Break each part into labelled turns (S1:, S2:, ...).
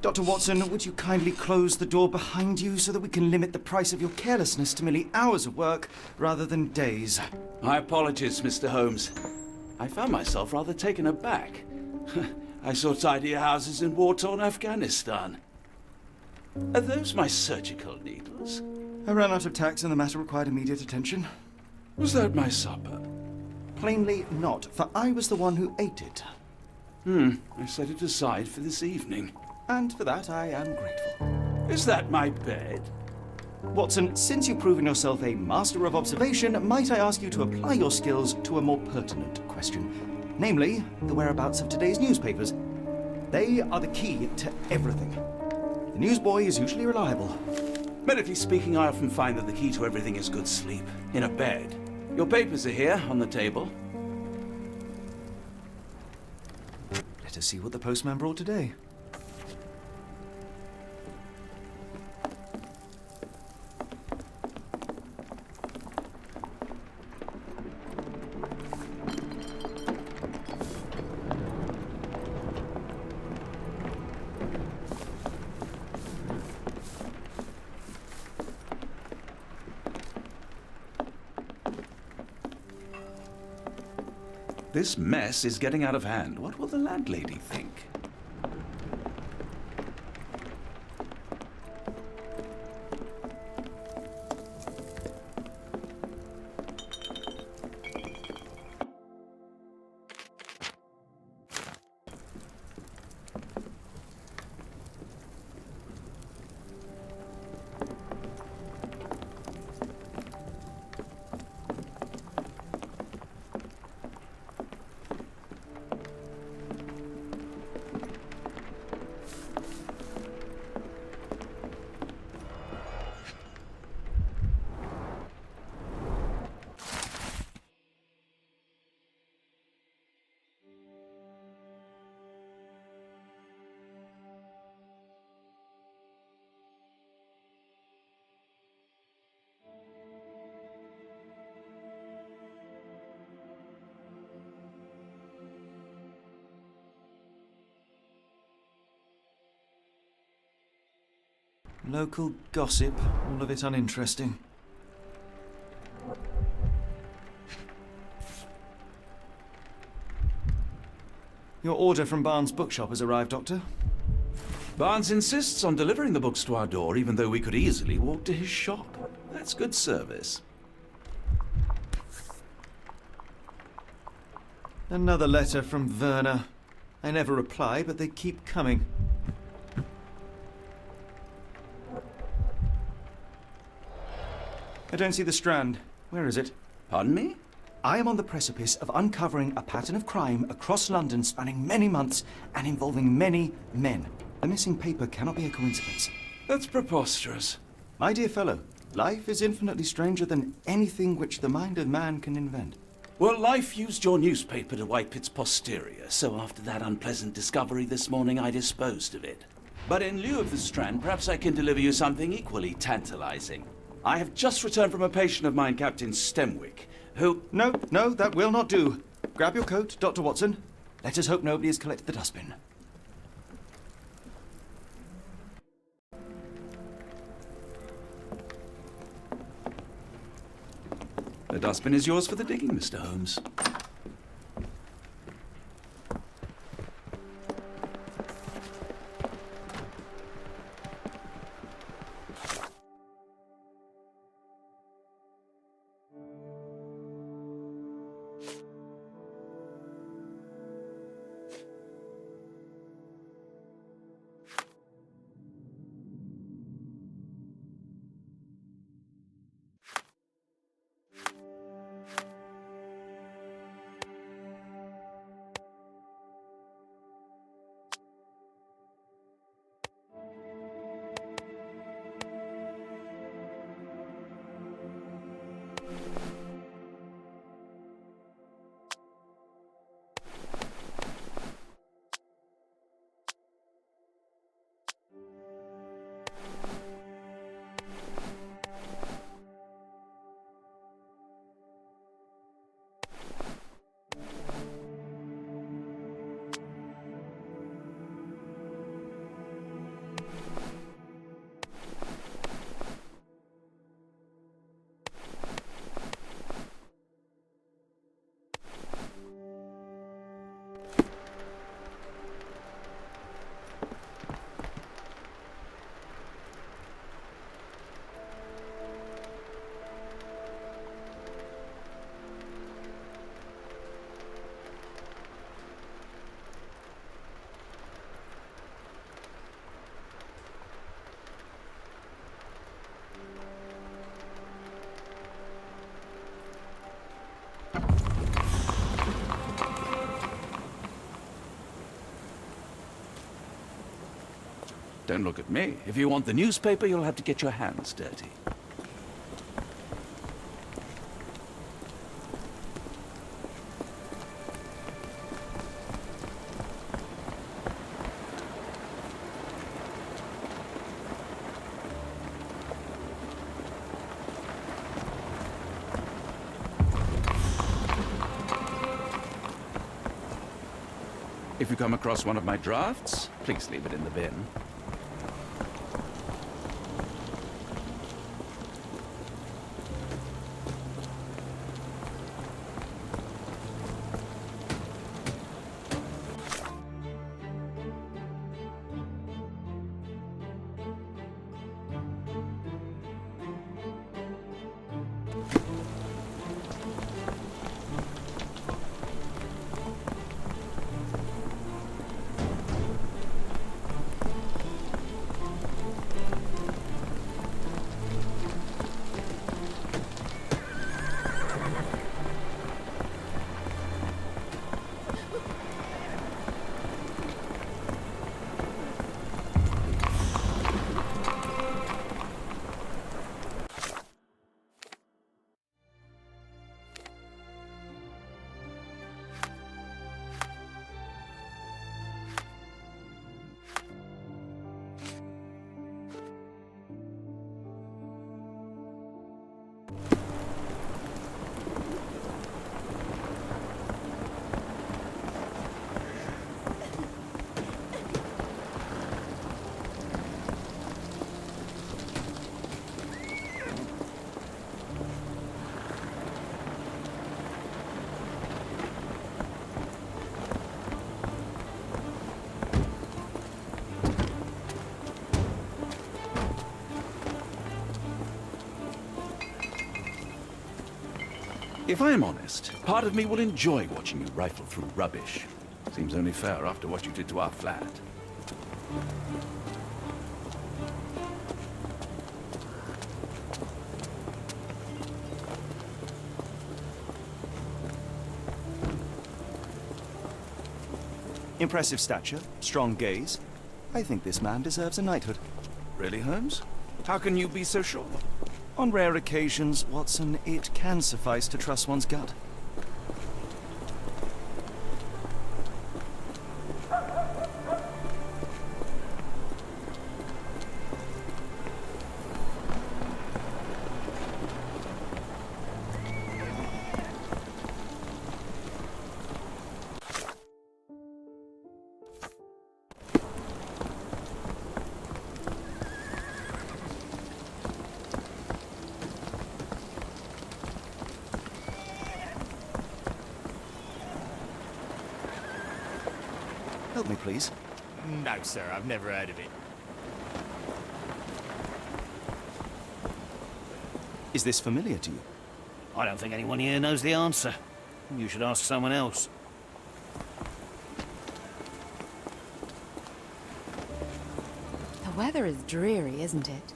S1: Dr. Watson, would you kindly close the door behind you so that we can limit the price of your carelessness to merely hours of work rather than days?
S2: My apologies, Mr. Holmes. I found myself rather taken aback. I saw tidier houses in war-torn Afghanistan. Are those my surgical needles?
S1: I ran out of tacks and the matter required immediate attention.
S2: Was that my supper?
S1: Plainly not, for I was the one who ate it.
S2: I set it aside for this evening.
S1: And for that I am grateful.
S2: Is that my bed?
S1: Watson, since you've proven yourself a master of observation, might I ask you to apply your skills to a more pertinent question? Namely, the whereabouts of today's newspapers. They are the key to everything. The newsboy is usually reliable.
S2: Medically speaking, I often find that the key to everything is good sleep. In a bed. Your papers are here, on the table.
S1: Let us see what the postman brought today.
S2: This mess is getting out of hand. What will the landlady think?
S1: Local gossip, all of it uninteresting. Your order from Barnes' bookshop has arrived, Doctor.
S2: Barnes insists on delivering the books to our door, even though we could easily walk to his shop. That's good service.
S1: Another letter from Werner. I never reply, but they keep coming. I don't see the Strand. Where is it?
S2: Pardon me?
S1: I am on the precipice of uncovering a pattern of crime across London spanning many months and involving many men. The missing paper cannot be a coincidence.
S2: That's preposterous.
S1: My dear fellow, life is infinitely stranger than anything which the mind of man can invent.
S2: Well, life used your newspaper to wipe its posterior, so after that unpleasant discovery this morning, I disposed of it. But in lieu of the Strand, perhaps I can deliver you something equally tantalizing. I have just returned from a patient of mine, Captain Stemwick, who...
S1: No, that will not do. Grab your coat, Dr. Watson. Let us hope nobody has collected the dustbin.
S2: The dustbin is yours for the digging, Mr. Holmes. Don't look at me. If you want the newspaper, you'll have to get your hands dirty. If you come across one of my drafts, please leave it in the bin. If I am honest, part of me will enjoy watching you rifle through rubbish. Seems only fair after what you did to our flat.
S1: Impressive stature, strong gaze. I think this man deserves a knighthood.
S2: Really, Holmes? How can you be so sure?
S1: On rare occasions, Watson, it can suffice to trust one's gut. Help me, please.
S3: No, sir, I've never heard of it.
S1: Is this familiar to you?
S4: I don't think anyone here knows the answer. You should ask someone else.
S5: The weather is dreary, isn't it?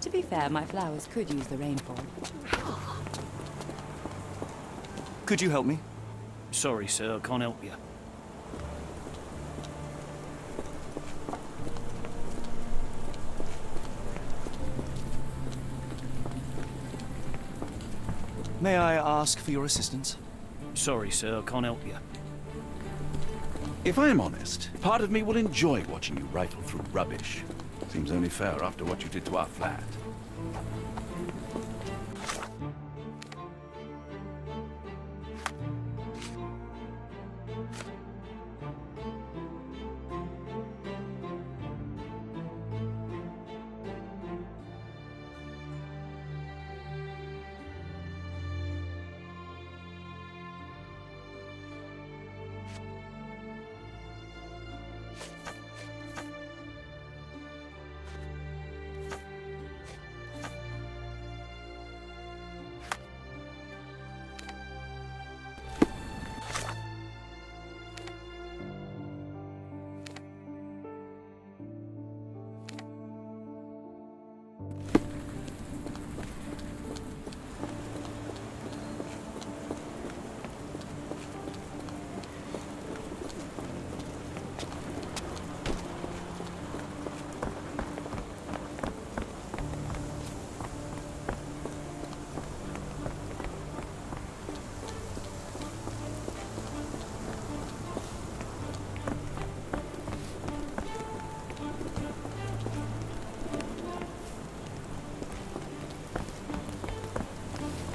S5: To be fair, my flowers could use the rainfall.
S1: Could you help me?
S4: Sorry, sir, I can't help you.
S1: May I ask for your assistance?
S4: Sorry, sir, I can't help you.
S2: If I am honest, part of me will enjoy watching you rifle through rubbish. Seems only fair after what you did to our flat.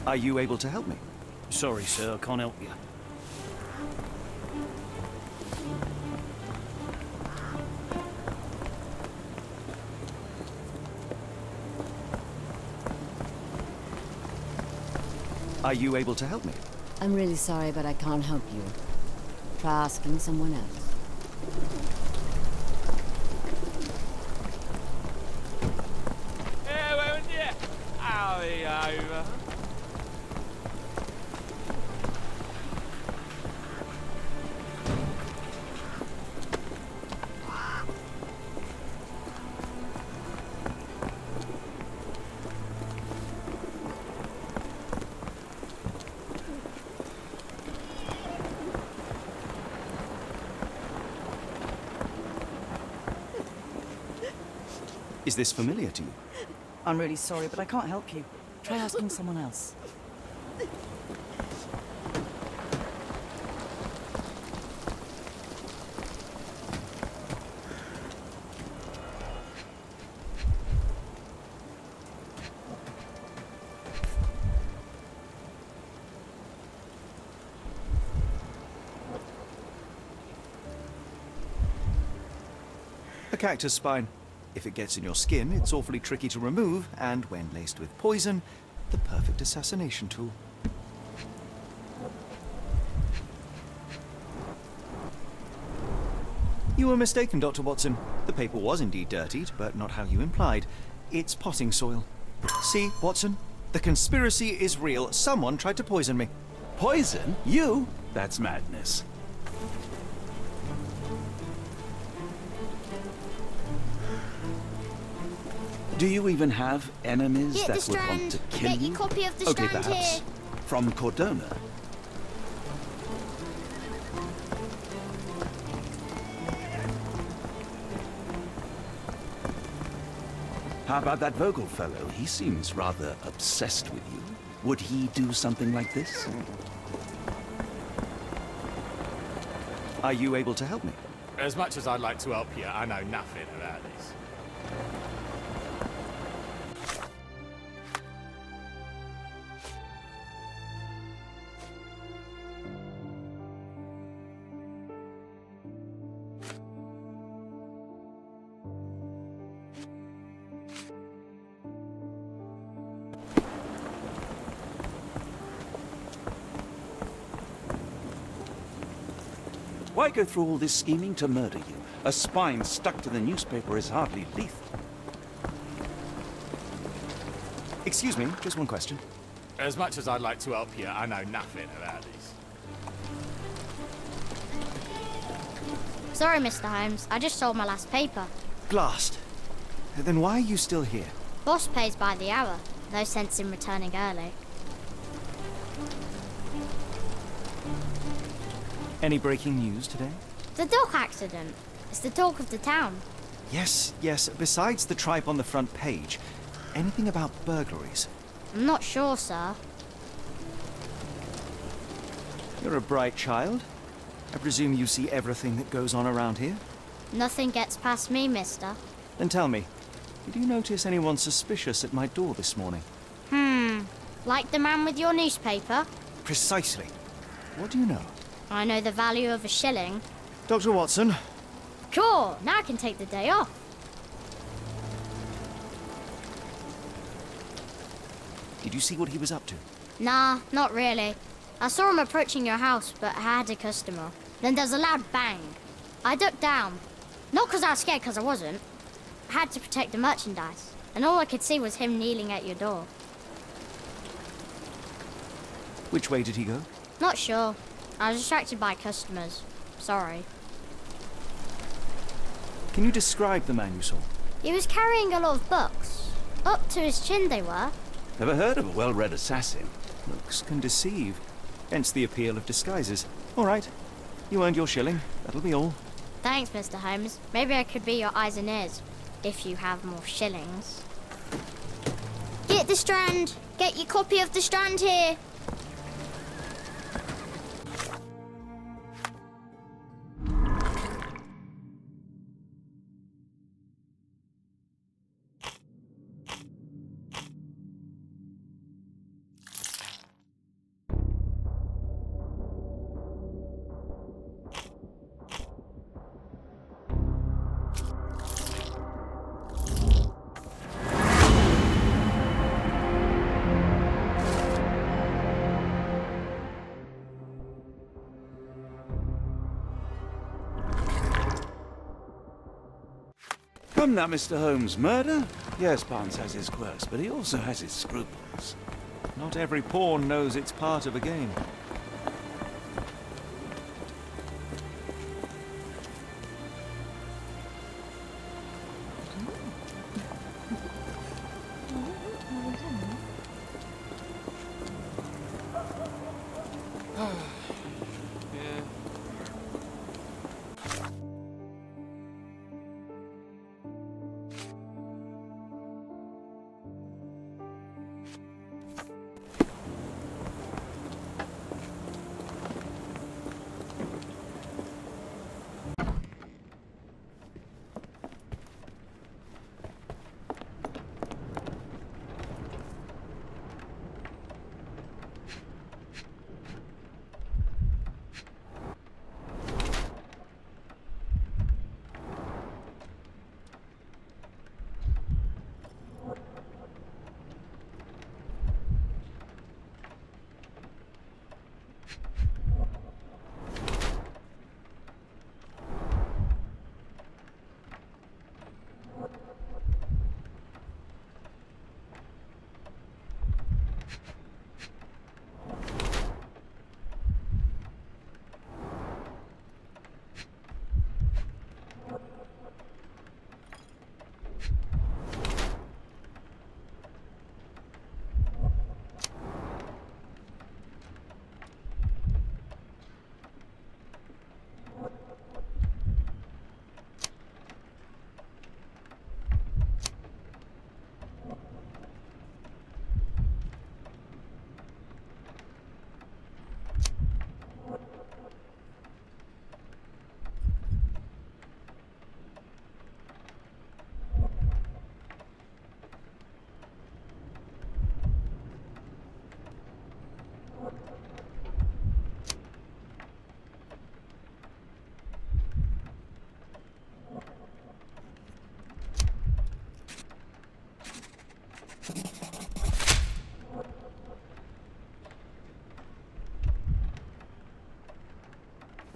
S1: Are you able to help me?
S4: Sorry, sir, I can't help you.
S1: Are you able to help me?
S5: I'm really sorry, but I can't help you. Try asking someone else.
S1: Is this familiar to you?
S6: I'm really sorry, but I can't help you. Try asking someone else.
S1: A cactus spine. If it gets in your skin, it's awfully tricky to remove, and when laced with poison, the perfect assassination tool. You were mistaken, Dr. Watson. The paper was indeed dirtied, but not how you implied. It's potting soil. See, Watson? The conspiracy is real. Someone tried to poison me.
S2: Poison? You? That's madness. Do you even have enemies
S7: Get
S2: that
S7: the
S2: would want
S7: Strand.
S2: to kill
S7: Get
S2: you?
S7: your copy of the
S2: Okay,
S7: Strand
S2: perhaps.
S7: here.
S2: From Cordona. How about that Vogel fellow? He seems rather obsessed with you. Would he do something like this?
S1: Are you able to help me?
S3: As much as I'd like to help you, I know nothing about this.
S2: Why go through all this scheming to murder you? A spine stuck to the newspaper is hardly lethal.
S1: Excuse me, just one question.
S3: As much as I'd like to help you, I know nothing about this.
S7: Sorry, Mr. Holmes. I just sold my last paper.
S1: Blast. Then why are you still here?
S7: Boss pays by the hour. No sense in returning early.
S1: Any breaking news today?
S7: The dog accident. It's the talk of the town.
S1: Yes. Besides the tripe on the front page, anything about burglaries?
S7: I'm not sure, sir.
S1: You're a bright child. I presume you see everything that goes on around here?
S7: Nothing gets past me, mister.
S1: Then tell me, did you notice anyone suspicious at my door this morning?
S7: Like the man with your newspaper?
S1: Precisely. What do you know?
S7: I know the value of a shilling.
S1: Dr. Watson,
S7: Cool, now I can take the day off.
S1: did you see what he was up to?
S7: Nah, not really. I saw him approaching your house, but I had a customer. Then there's a loud bang. I ducked down. Not because I was scared, because I wasn't. I had to protect the merchandise. And all I could see was him kneeling at your door.
S1: Which way did he go?
S7: Not sure. I was distracted by customers. Sorry.
S1: Can you describe the man you saw?
S7: He was carrying a lot of books. Up to his chin they were.
S2: Never heard of a well-read assassin.
S1: Looks can deceive. Hence the appeal of disguises. All right. You earned your shilling. That'll be all.
S7: Thanks, Mr. Holmes. Maybe I could be your eyes and ears, if you have more shillings. Get the Strand! Get your copy of the Strand here!
S2: Come now, Mr. Holmes. Murder? Yes, Barnes has his quirks, but he also has his scruples.
S1: Not every pawn knows it's part of a game.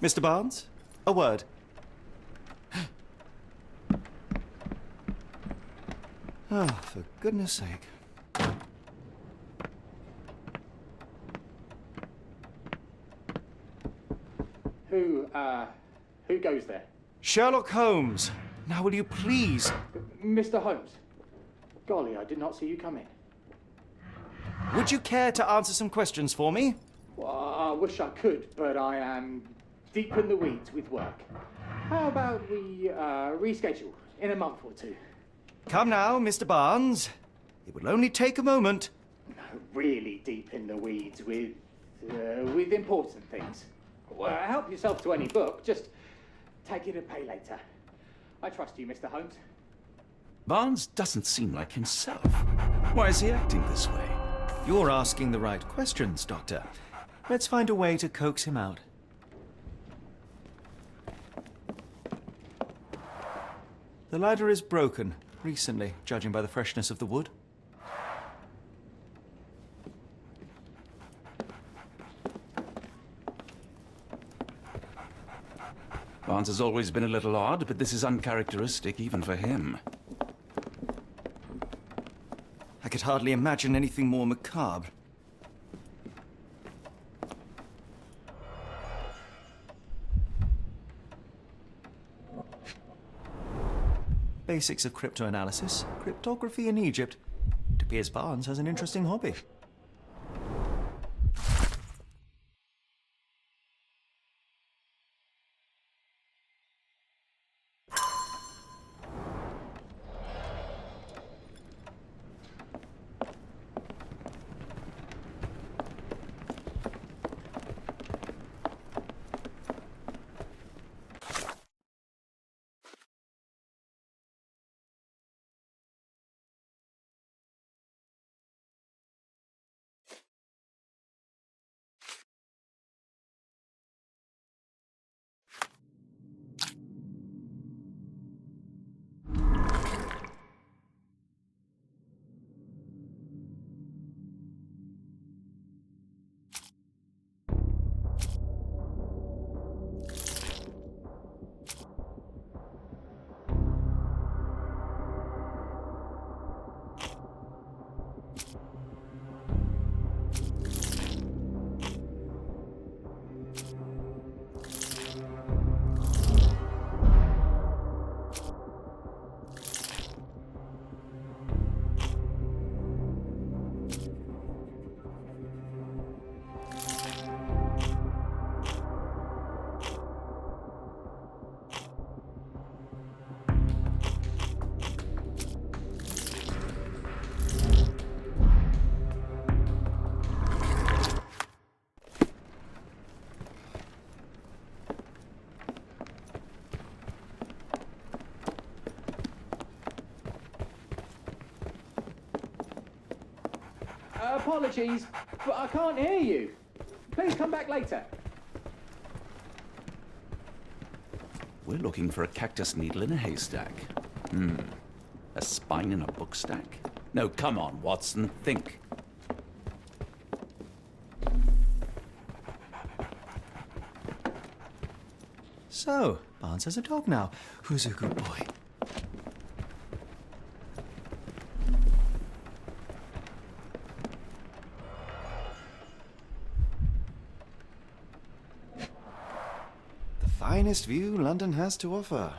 S1: Mr. Barnes, a word. Ah, for goodness sake.
S8: Who goes there?
S1: Sherlock Holmes. Now will you please...
S8: Mr. Holmes. Golly, I did not see you come in.
S1: Would you care to answer some questions for me?
S8: Well, I wish I could, but I am deep in the weeds with work. How about we reschedule in a month or two?
S1: Come now, Mr. Barnes. It will only take a moment.
S8: No, really deep in the weeds with important things. Well, help yourself to any book. Just take it and pay later. I trust you, Mr. Holmes.
S2: Barnes doesn't seem like himself. Why is he acting this way?
S1: You're asking the right questions, Doctor. Let's find a way to coax him out. The ladder is broken, recently, judging by the freshness of the wood.
S2: Barnes has always been a little odd, but this is uncharacteristic even for him.
S1: I could hardly imagine anything more macabre. Basics of cryptoanalysis, cryptography in Egypt. It appears Barnes has an interesting hobby.
S8: Apologies, but I can't hear you. Please come back later.
S2: We're looking for a cactus needle in a haystack. A spine in a book stack? No, come on, Watson, think.
S1: So, Barnes has a dog now. Who's a good boy? The finest view London has to offer.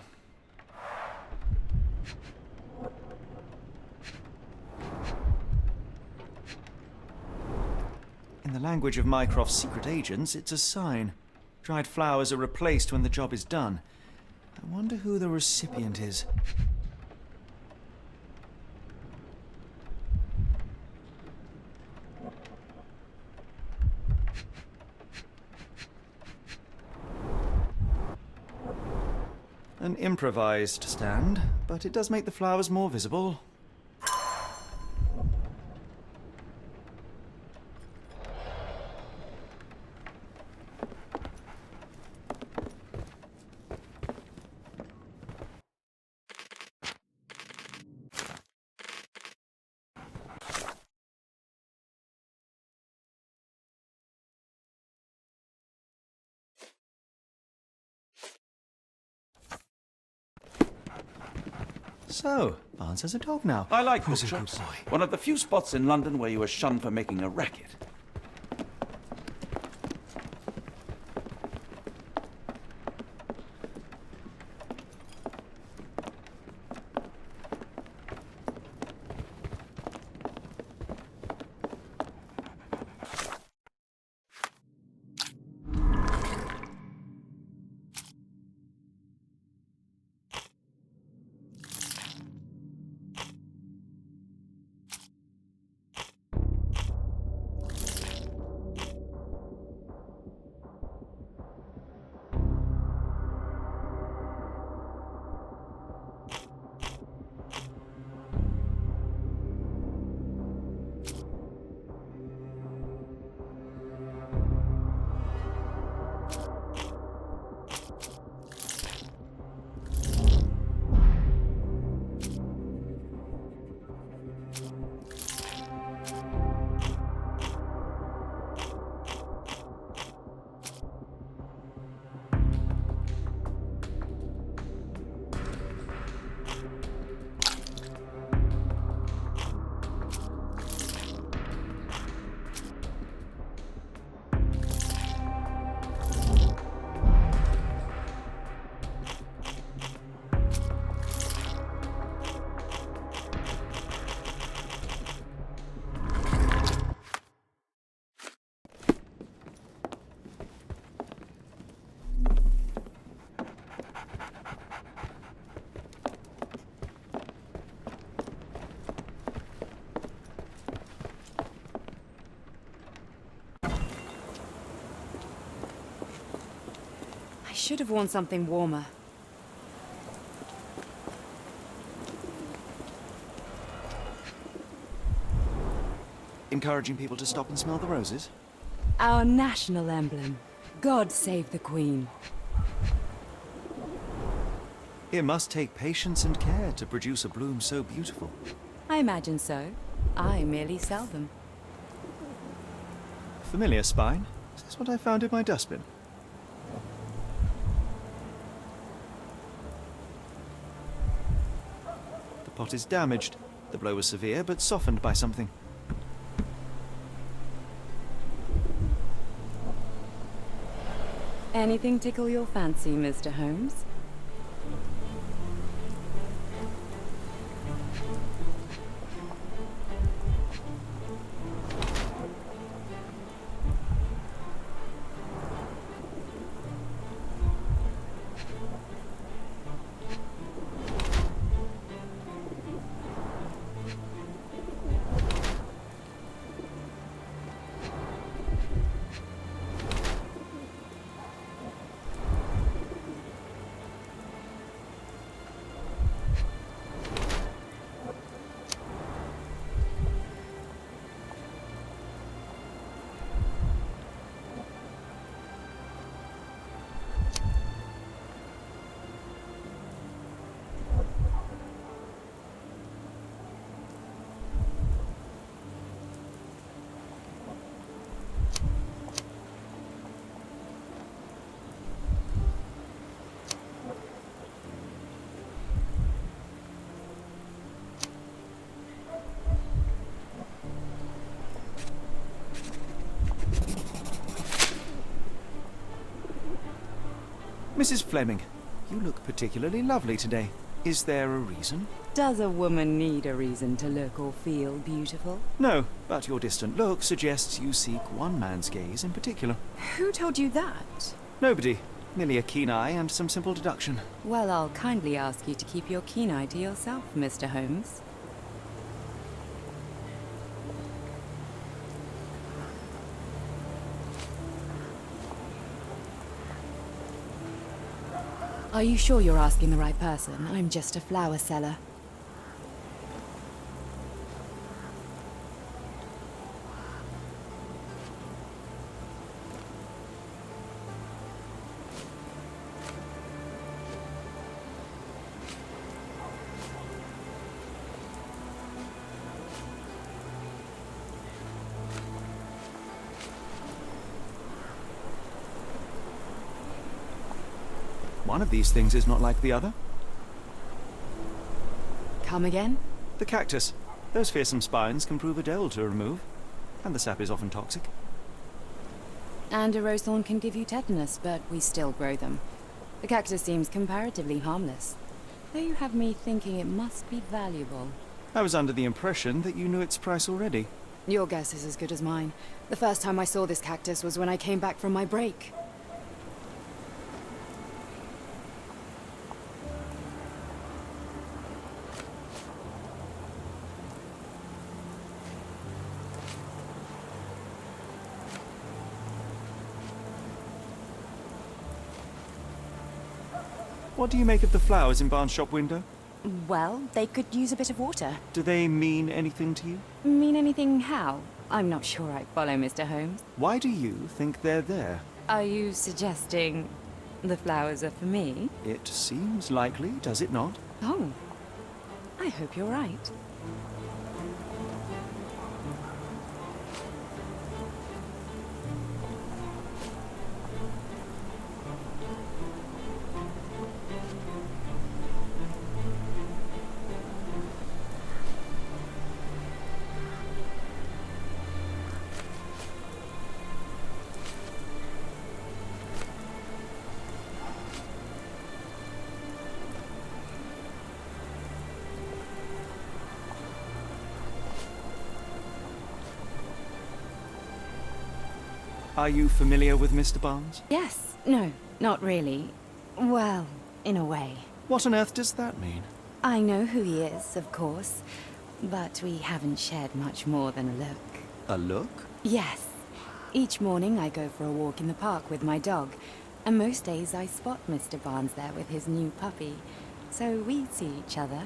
S1: In the language of Mycroft's secret agents, it's a sign. Dried flowers are replaced when the job is done. I wonder who the recipient is. An improvised stand, but it does make the flowers more visible. So, Barnes has a dog now.
S2: I like
S1: Who's a good
S2: bookshops.
S1: boy?
S2: One of the few spots in London where you are shunned for making a racket.
S5: I should have worn something warmer.
S1: Encouraging people to stop and smell the roses?
S5: Our national emblem. God save the Queen.
S1: It must take patience and care to produce a bloom so beautiful.
S5: I imagine so. I merely sell them.
S1: Familiar spine? Is this what I found in my dustbin? The pot is damaged. The blow was severe, but softened by something.
S5: Anything tickle your fancy, Mr. Holmes?
S1: Mrs. Fleming, you look particularly lovely today. Is there a reason?
S5: Does a woman need a reason to look or feel beautiful?
S1: No, but your distant look suggests you seek one man's gaze in particular.
S5: Who told you that?
S1: Nobody. Merely a keen eye and some simple deduction.
S5: Well, I'll kindly ask you to keep your keen eye to yourself, Mr. Holmes. Are you sure you're asking the right person? I'm just a flower seller.
S1: One of these things is not like the other.
S5: Come again?
S1: The cactus. Those fearsome spines can prove a dole to remove, and the sap is often toxic.
S5: And a rose thorn can give you tetanus, but we still grow them. The cactus seems comparatively harmless, though you have me thinking it must be valuable.
S1: I was under the impression that you knew its price already.
S5: Your guess is as good as mine. The first time I saw this cactus was when I came back from my break.
S1: What do you make of the flowers in Barnes' shop window?
S5: Well, they could use a bit of water.
S1: Do they mean anything to you?
S5: Mean anything how? I'm not sure I follow, Mr. Holmes.
S1: Why do you think they're there?
S5: Are you suggesting the flowers are for me?
S1: It seems likely, does it not?
S5: Oh, I hope you're right.
S1: Are you familiar with Mr. Barnes?
S5: Yes. No, not really. Well, in a way.
S1: What on earth does that mean?
S5: I know who he is, of course, but we haven't shared much more than a look.
S1: A look?
S5: Yes. Each morning I go for a walk in the park with my dog, and most days I spot Mr. Barnes there with his new puppy, so we see each other.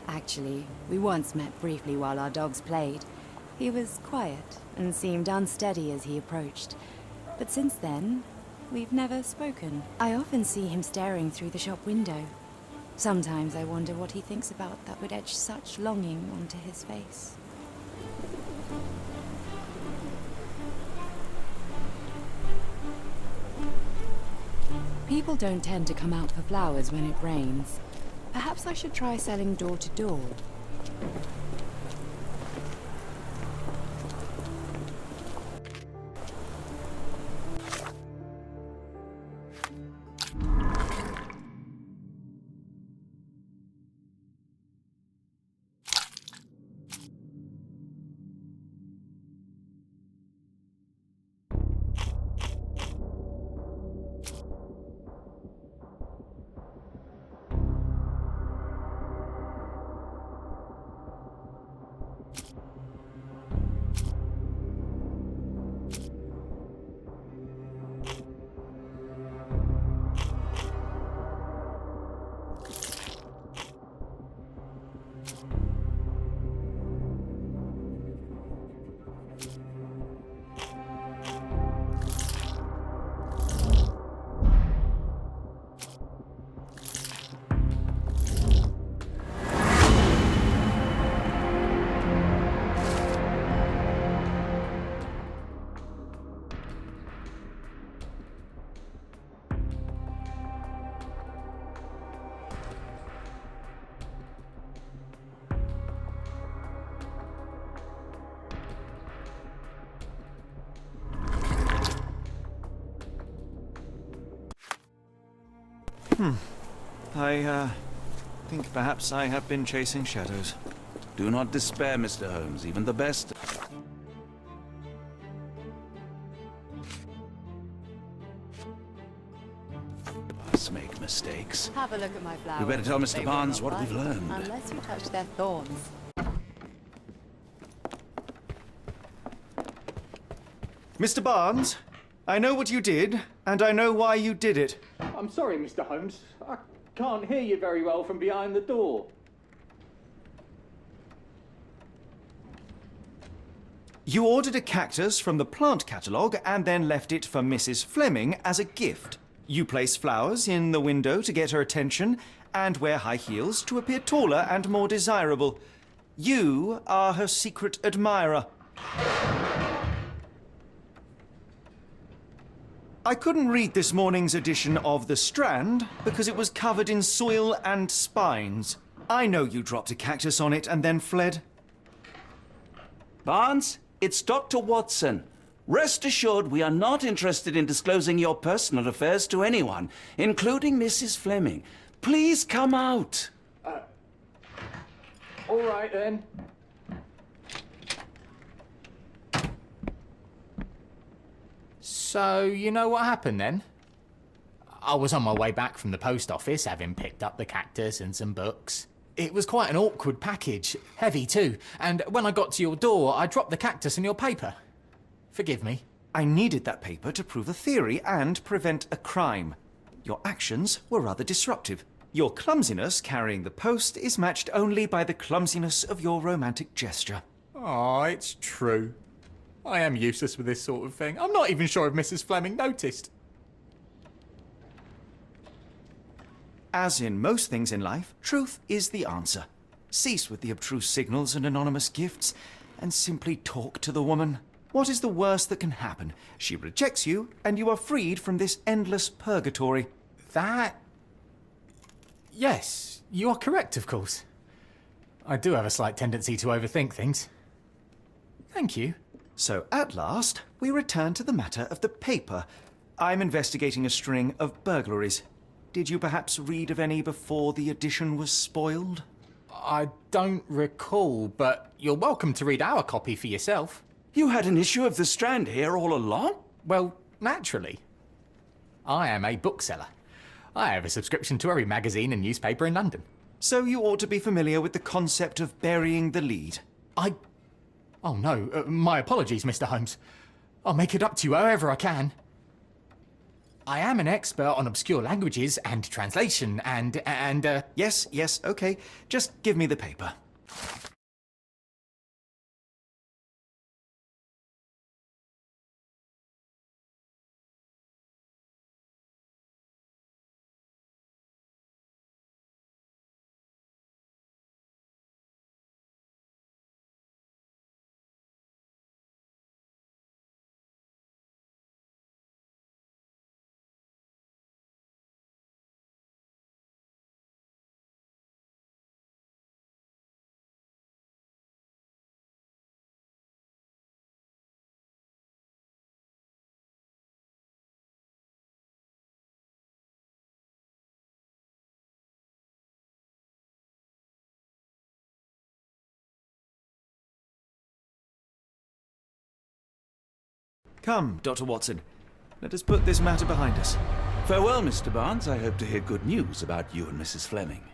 S5: Actually, we once met briefly while our dogs played. He was quiet and seemed unsteady as he approached, but since then, we've never spoken. I often see him staring through the shop window. Sometimes I wonder what he thinks about that would etch such longing onto his face. People don't tend to come out for flowers when it rains. Perhaps I should try selling door to door.
S1: I think perhaps I have been chasing shadows.
S2: Do not despair, Mr. Holmes. Even the best... us make mistakes.
S9: Have a look at my flowers.
S2: We better tell Mr.
S9: They will
S2: Barnes
S9: not
S2: what we've
S9: bite
S2: learned.
S9: Unless you touch their thorns.
S1: Mr. Barnes, I know what you did, and I know why you did it.
S8: I'm sorry, Mr. Holmes. I can't hear you very well from behind the door.
S1: You ordered a cactus from the plant catalogue and then left it for Mrs. Fleming as a gift. You place flowers in the window to get her attention and wear high heels to appear taller and more desirable. You are her secret admirer. I couldn't read this morning's edition of The Strand because it was covered in soil and spines. I know you dropped a cactus on it and then fled.
S2: Barnes, it's Dr. Watson. Rest assured we are not interested in disclosing your personal affairs to anyone, including Mrs. Fleming. Please come out.
S8: All right, then.
S3: So, you know what happened then? I was on my way back from the post office, having picked up the cactus and some books. It was quite an awkward package, heavy too, and when I got to your door, I dropped the cactus and your paper. Forgive me.
S1: I needed that paper to prove a theory and prevent a crime. Your actions were rather disruptive. Your clumsiness carrying the post is matched only by the clumsiness of your romantic gesture.
S3: Oh, it's true. I am useless with this sort of thing. I'm not even sure if Mrs. Fleming noticed.
S1: As in most things in life, truth is the answer. Cease with the abstruse signals and anonymous gifts, and simply talk to the woman. What is the worst that can happen? She rejects you, and you are freed from this endless purgatory.
S3: That... Yes, you are correct, of course. I do have a slight tendency to overthink things. Thank you.
S1: So, at last, we return to the matter of the paper. I'm investigating a string of burglaries. Did you perhaps read of any before the edition was spoiled?
S3: I don't recall, but you're welcome to read our copy for yourself.
S2: You had an issue of The Strand here all along?
S3: Well, naturally. I am a bookseller. I have a subscription to every magazine and newspaper in London.
S1: So you ought to be familiar with the concept of burying the lead.
S3: Oh no, my apologies, Mr. Holmes. I'll make it up to you however I can. I am an expert on obscure languages and translation and
S1: Yes, okay. Just give me the paper. Come, Dr. Watson. Let us put this matter behind us.
S2: Farewell, Mr. Barnes. I hope to hear good news about you and Mrs. Fleming.